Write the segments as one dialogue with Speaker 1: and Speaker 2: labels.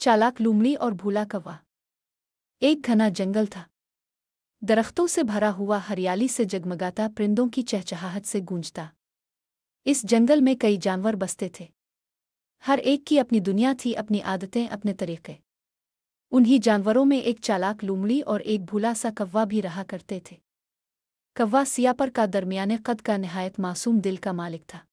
Speaker 1: चालाक लूमड़ी और भूला कौवा। एक घना जंगल था। दरख्तों से भरा हुआ, हरियाली से जगमगाता, परिंदों की चहचहाहट से गूंजता। इस जंगल में कई जानवर बसते थे। हर एक की अपनी दुनिया थी, अपनी आदतें, अपने तरीके। उन्हीं जानवरों में एक चालाक लूमड़ी और एक भूला सा कौवा भी रहा करते थे। कौवा सियापर का दरमियाने कद का, निहायत मासूम दिल का मालिक था।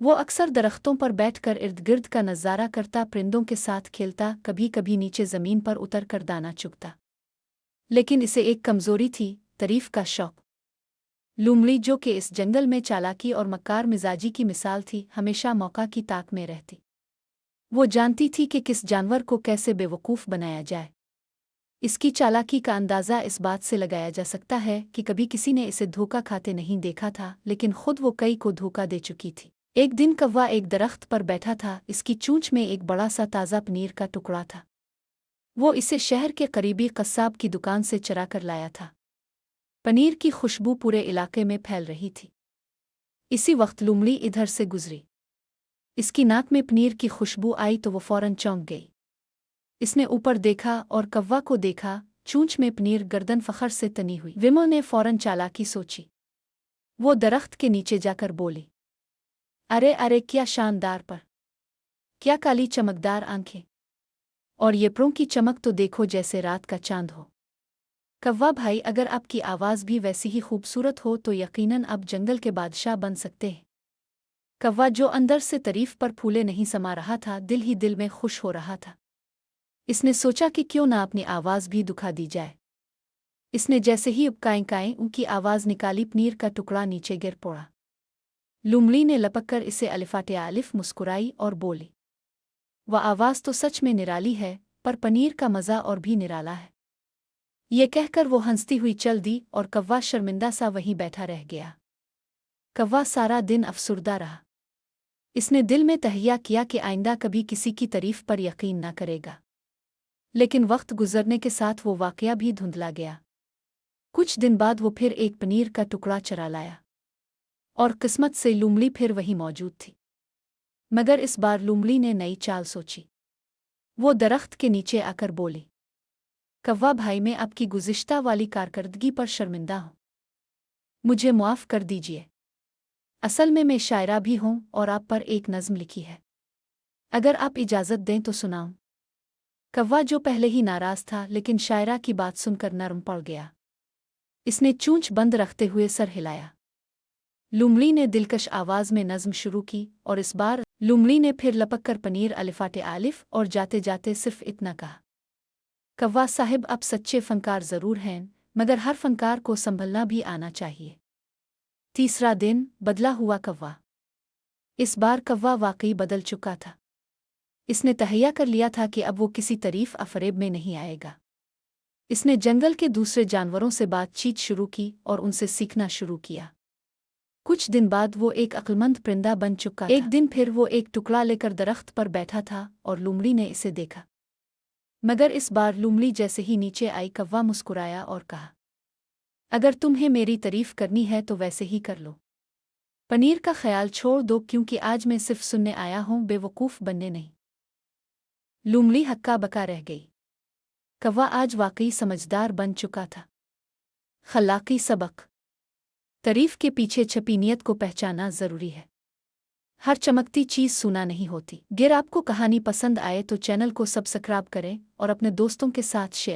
Speaker 1: वो अक्सर दरख्तों पर बैठकर इर्द गिर्द का नज़ारा करता, परिंदों के साथ खेलता, कभी कभी नीचे ज़मीन पर उतर कर दाना चुगता। लेकिन इसे एक कमज़ोरी थी, तारीफ का शौक। लूमड़ी, जो कि इस जंगल में चालाकी और मक्कार मिजाजी की मिसाल थी, हमेशा मौका की ताक में रहती। वो जानती थी कि किस जानवर को कैसे बेवकूफ़ बनाया जाए। इसकी चालाकी का अंदाज़ा इस बात से लगाया जा सकता है कि कभी किसी ने इसे धोखा खाते नहीं देखा था, लेकिन खुद वो कई को धोखा दे चुकी थी। एक दिन कौवा एक दरख्त पर बैठा था। इसकी चोंच में एक बड़ा सा ताज़ा पनीर का टुकड़ा था। वो इसे शहर के करीबी कस्साब की दुकान से चरा कर लाया था। पनीर की खुशबू पूरे इलाके में फैल रही थी। इसी वक्त लूमड़ी इधर से गुजरी। इसकी नाक में पनीर की खुशबू आई तो वो फौरन चौंक गई। इसने ऊपर देखा और कौवा को देखा। चोंच में पनीर, गर्दन फखर से तनी हुई। विमो ने फौरन चालाकी सोची। वो दरख्त के नीचे जाकर बोली, अरे अरे, क्या शानदार पर! क्या काली चमकदार आंखें! और ये परों की चमक तो देखो, जैसे रात का चांद हो। कौवा भाई, अगर आपकी आवाज़ भी वैसी ही खूबसूरत हो तो यकीनन आप जंगल के बादशाह बन सकते हैं। कौवा, जो अंदर से तारीफ पर फूले नहीं समा रहा था, दिल ही दिल में खुश हो रहा था। इसने सोचा कि क्यों ना अपनी आवाज़ भी दुखा दी जाए। इसने जैसे ही काएं उनकी आवाज़ निकाली, पनीर का टुकड़ा नीचे गिर पड़ा। लूमड़ी ने लपक कर इसे अलिफाटे आलिफ मुस्कुराई और बोली, वह आवाज़ तो सच में निराली है, पर पनीर का मज़ा और भी निराला है। ये कहकर वो हंसती हुई चल दी और कौवा शर्मिंदा सा वहीं बैठा रह गया। कौवा सारा दिन अफसुर्दा रहा। इसने दिल में तहैया किया कि आइंदा कभी किसी की तारीफ पर यकीन न करेगा। लेकिन वक्त गुजरने के साथ वो वाकया भी धुंधला गया। कुछ दिन बाद वो फिर एक पनीर का टुकड़ा चरा लाया और किस्मत से लूमड़ी फिर वहीं मौजूद थी। मगर इस बार लूमड़ी ने नई चाल सोची। वो दरख्त के नीचे आकर बोली, कौवा भाई, मैं आपकी गुज़िश्ता वाली कारकर्दगी पर शर्मिंदा हूँ। मुझे मुआफ़ कर दीजिए। असल में मैं शायरा भी हूँ और आप पर एक नज़्म लिखी है। अगर आप इजाज़त दें तो सुनाऊँ। कौवा, जो पहले ही नाराज़ था, लेकिन शायरा की बात सुनकर नरम पड़ गया। इसने चोंच बंद रखते हुए सर हिलाया। लूमड़ी ने दिलकश आवाज़ में नज़्म शुरू की और इस बार लूमड़ी ने फिर लपक कर पनीर अलिफाटे आलिफ और जाते जाते सिर्फ इतना कहा, कौवा साहिब, आप सच्चे फनकार ज़रूर हैं, मगर हर फनकार को संभलना भी आना चाहिए। तीसरा दिन, बदला हुआ कौवा। इस बार कौवा वाकई बदल चुका था। इसने तहैया कर लिया था कि अब वो किसी तारीफ अफरेब में नहीं आएगा। इसने जंगल के दूसरे जानवरों से बातचीत शुरू की और उनसे सीखना शुरू किया। कुछ दिन बाद वो एक अक्लमंद परिंदा बन चुका था। एक दिन फिर वो एक टुकड़ा लेकर दरख्त पर बैठा था और लूमड़ी ने इसे देखा। मगर इस बार लूमड़ी जैसे ही नीचे आई, कौवा मुस्कुराया और कहा, अगर तुम्हें मेरी तारीफ करनी है तो वैसे ही कर लो। पनीर का ख्याल छोड़ दो, क्योंकि आज मैं सिर्फ सुनने आया हूँ, बेवकूफ़ बनने नहीं। लूमड़ी हक्का बका रह गई। कौवा आज वाकई समझदार बन चुका था। खलाकी सबक। तारीफ के पीछे छपी नीयत को पहचानना ज़रूरी है। हर चमकती चीज़ सूना नहीं होती। अगर आपको कहानी पसंद आए तो चैनल को सब्सक्राइब करें और अपने दोस्तों के साथ शेयर